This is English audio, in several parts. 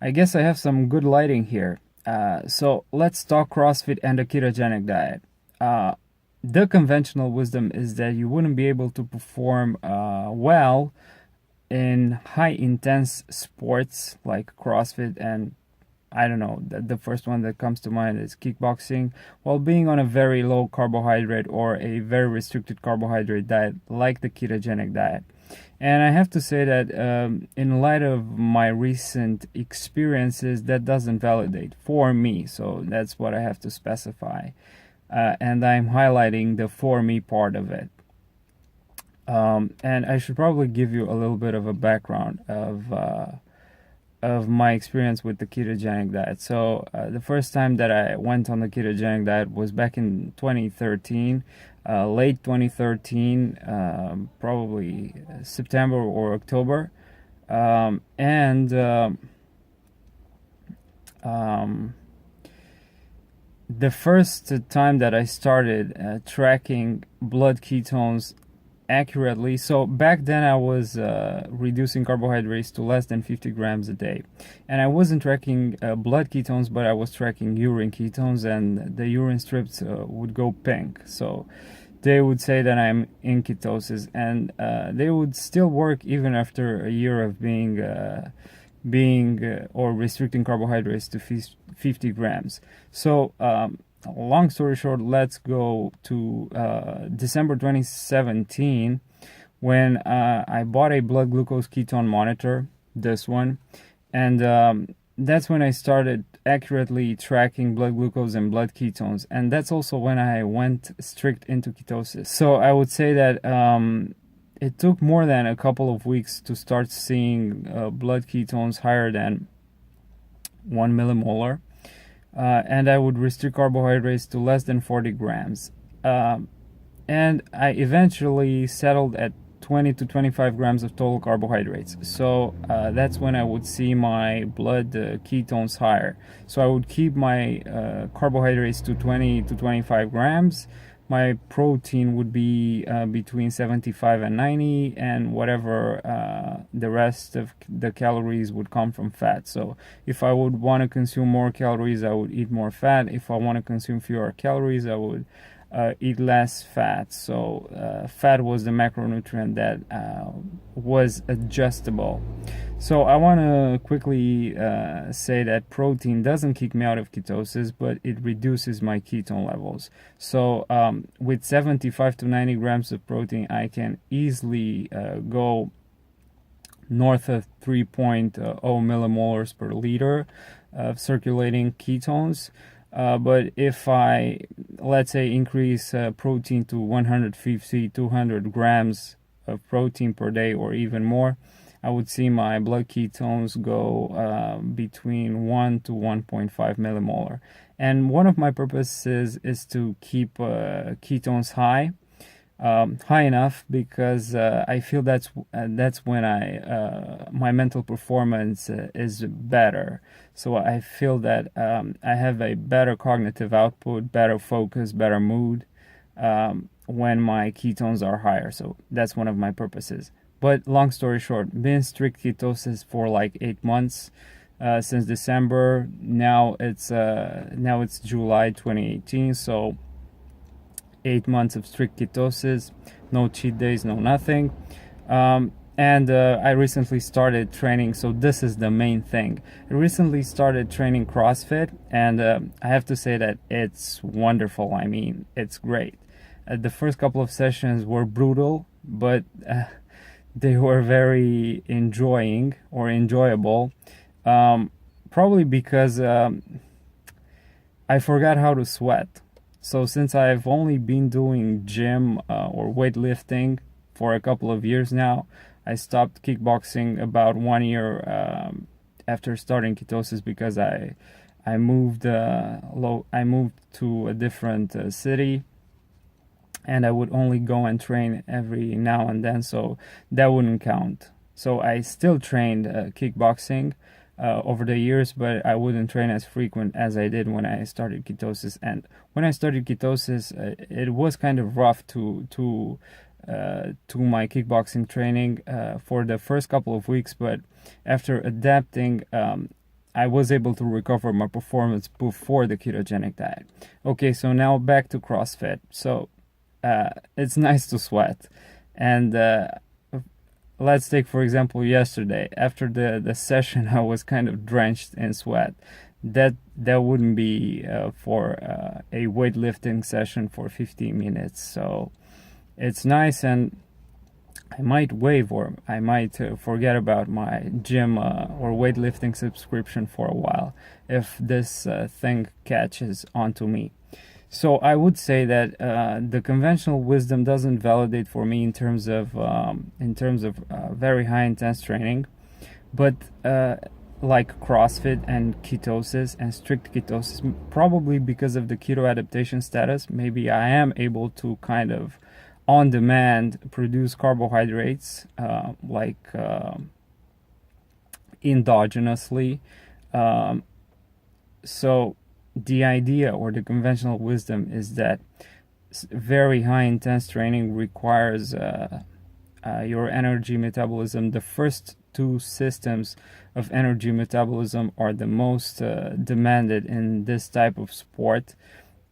I guess I have some good lighting here. So let's talk CrossFit and the ketogenic diet. Uh, the conventional wisdom is that you wouldn't be able to perform well in high intense sports like CrossFit, and I don't know, the first one that comes to mind is kickboxing, while being on a very low carbohydrate or a very restricted carbohydrate diet like the ketogenic diet. And I have to say that in light of my recent experiences, that doesn't validate for me. So that's what I have to specify. And I'm highlighting the for me part of it. And I should probably give you a little bit of a background of my experience with the ketogenic diet. So the first time that I went on the ketogenic diet was back in 2013, late 2013, probably September or October. And the first time that I started tracking blood ketones accurately. So back then I was reducing carbohydrates to less than 50 grams a day, and I wasn't tracking blood ketones, but I was tracking urine ketones, and the urine strips would go pink. So they would say that I'm in ketosis, and they would still work even after a year of being or restricting carbohydrates to 50 grams. So long story short, let's go to December 2017 when I bought a blood glucose ketone monitor, this one, and that's when I started accurately tracking blood glucose and blood ketones, and that's also when I went strict into ketosis. So I would say that it took more than a couple of weeks to start seeing blood ketones higher than 1 millimolar. And I would restrict carbohydrates to less than 40 grams. And I eventually settled at 20 to 25 grams of total carbohydrates. So that's when I would see my blood ketones higher. So I would keep my carbohydrates to 20 to 25 grams. My protein would be between 75 and 90, and whatever the rest of the calories would come from fat. So if I would want to consume more calories, I would eat more fat. If I want to consume fewer calories, I would eat less fat. So fat was the macronutrient that was adjustable. So I want to quickly say that protein doesn't kick me out of ketosis, but it reduces my ketone levels. So with 75 to 90 grams of protein, I can easily go north of 3.0 millimolars per liter of circulating ketones. But if I, let's say, increase protein to 150, 200 grams of protein per day or even more, I would see my blood ketones go between 1 to 1.5 millimolar. And one of my purposes is to keep ketones high enough, because I feel that's when my mental performance is better. So I feel that I have a better cognitive output, better focus, better mood when my ketones are higher. So that's one of my purposes. But long story short, been strict ketosis for like 8 months since December. Now it's July 2018. So 8 months of strict ketosis, no cheat days, no nothing. And I recently started training, so this is the main thing. I recently started training CrossFit, and I have to say that it's wonderful. I mean, it's great. The first couple of sessions were brutal, but they were very enjoyable. Probably because I forgot how to sweat. So since I've only been doing gym or weightlifting for a couple of years now, I stopped kickboxing about 1 year after starting ketosis, because I moved to a different city, and I would only go and train every now and then, so that wouldn't count. So I still trained kickboxing over the years, but I wouldn't train as frequent as I did when I started ketosis. And when I started ketosis, it was kind of rough to my kickboxing training for the first couple of weeks, but after adapting, I was able to recover my performance before the ketogenic diet. Okay, so now back to CrossFit. So it's nice to sweat, and let's take for example yesterday. After the session, I was kind of drenched in sweat. That wouldn't be for a weightlifting session for 15 minutes. So it's nice, and I might waive, or I might forget about my gym or weightlifting subscription for a while if this thing catches onto me. So I would say that the conventional wisdom doesn't validate for me in terms of very high intense training, but like CrossFit and ketosis and strict ketosis, probably because of the keto adaptation status, maybe I am able to kind of on demand produce carbohydrates endogenously. So the idea or the conventional wisdom is that very high intense training requires your energy metabolism. The first two systems of energy metabolism are the most demanded in this type of sport.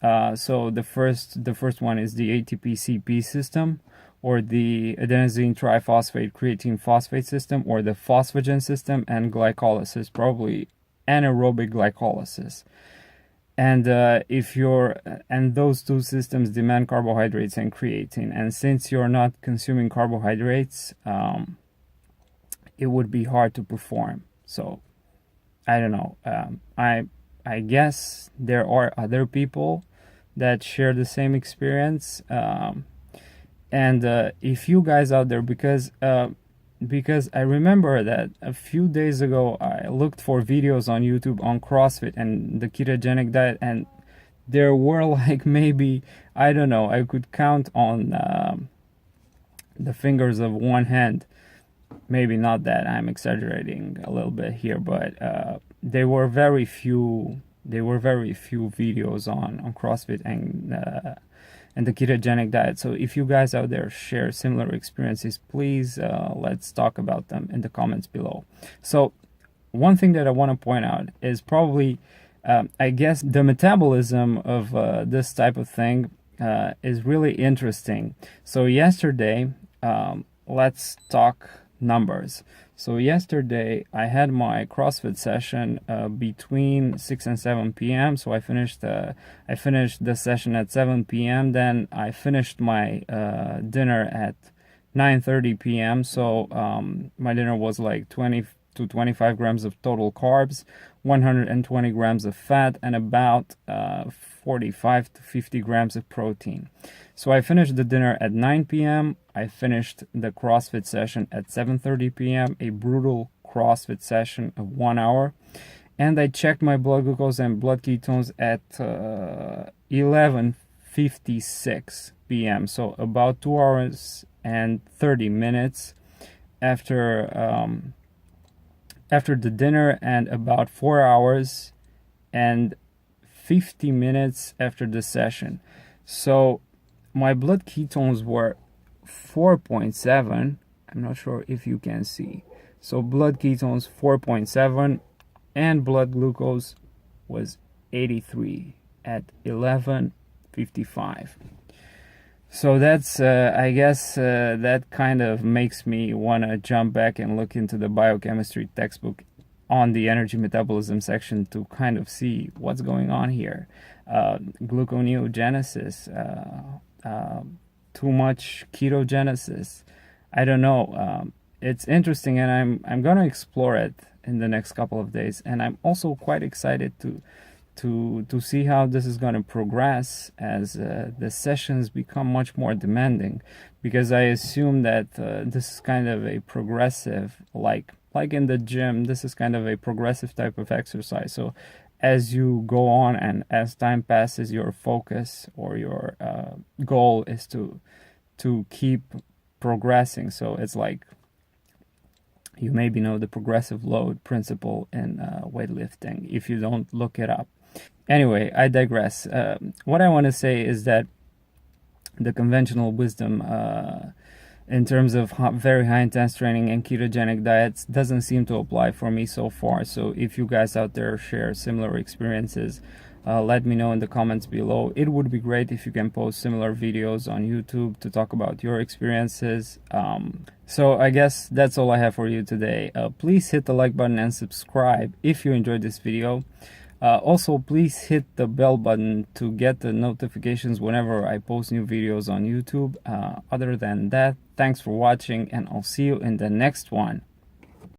So the first one is the ATP-CP system, or the adenosine triphosphate creatine phosphate system, or the phosphagen system, and glycolysis, probably anaerobic glycolysis. And and those two systems demand carbohydrates and creatine. And since you're not consuming carbohydrates, it would be hard to perform. So I don't know. I guess there are other people that share the same experience. And if you guys out there, because I remember that a few days ago I looked for videos on YouTube on CrossFit and the ketogenic diet, and there were like maybe, I don't know, I could count on the fingers of one hand. Maybe not that, I'm exaggerating a little bit here, but there were very few videos on CrossFit and the ketogenic diet. So if you guys out there share similar experiences, please let's talk about them in the comments below. So one thing that I want to point out is probably I guess the metabolism of this type of thing is really interesting. So yesterday, let's talk numbers. So yesterday I had my CrossFit session between 6 and 7 p.m. So I finished the session at 7 p.m. Then I finished my dinner at 9:30 p.m. So my dinner was like 20 to 25 grams of total carbs, 120 grams of fat, and about 45 to 50 grams of protein. So I finished the dinner at 9 p.m. I finished the CrossFit session at 7:30 p.m., a brutal CrossFit session of 1 hour. And I checked my blood glucose and blood ketones at 11:56 p.m. So about 2 hours and 30 minutes after the dinner, and about 4 hours and 50 minutes after the session. So my blood ketones were 4.7. I'm not sure if you can see. So blood ketones 4.7, and blood glucose was 83 at 11:55. So that's I guess that kind of makes me want to jump back and look into the biochemistry textbook on the energy metabolism section to kind of see what's going on here. Gluconeogenesis, too much ketogenesis. I don't know. It's interesting, and I'm gonna explore it in the next couple of days. And I'm also quite excited to see how this is going to progress as the sessions become much more demanding, because I assume that this is kind of a progressive, like in the gym, this is kind of a progressive type of exercise. So as you go on and as time passes, your focus or your goal is to keep progressing. So it's like, you maybe know the progressive load principle in weightlifting if you don't look it up. Anyway, I digress. What I want to say is that the conventional wisdom in terms of very high intense training and ketogenic diets doesn't seem to apply for me so far. So if you guys out there share similar experiences, let me know in the comments below. It would be great if you can post similar videos on YouTube to talk about your experiences. So I guess that's all I have for you today. Please hit the like button and subscribe if you enjoyed this video. Also, please hit the bell button to get the notifications whenever I post new videos on YouTube. Other than that, thanks for watching, and I'll see you in the next one.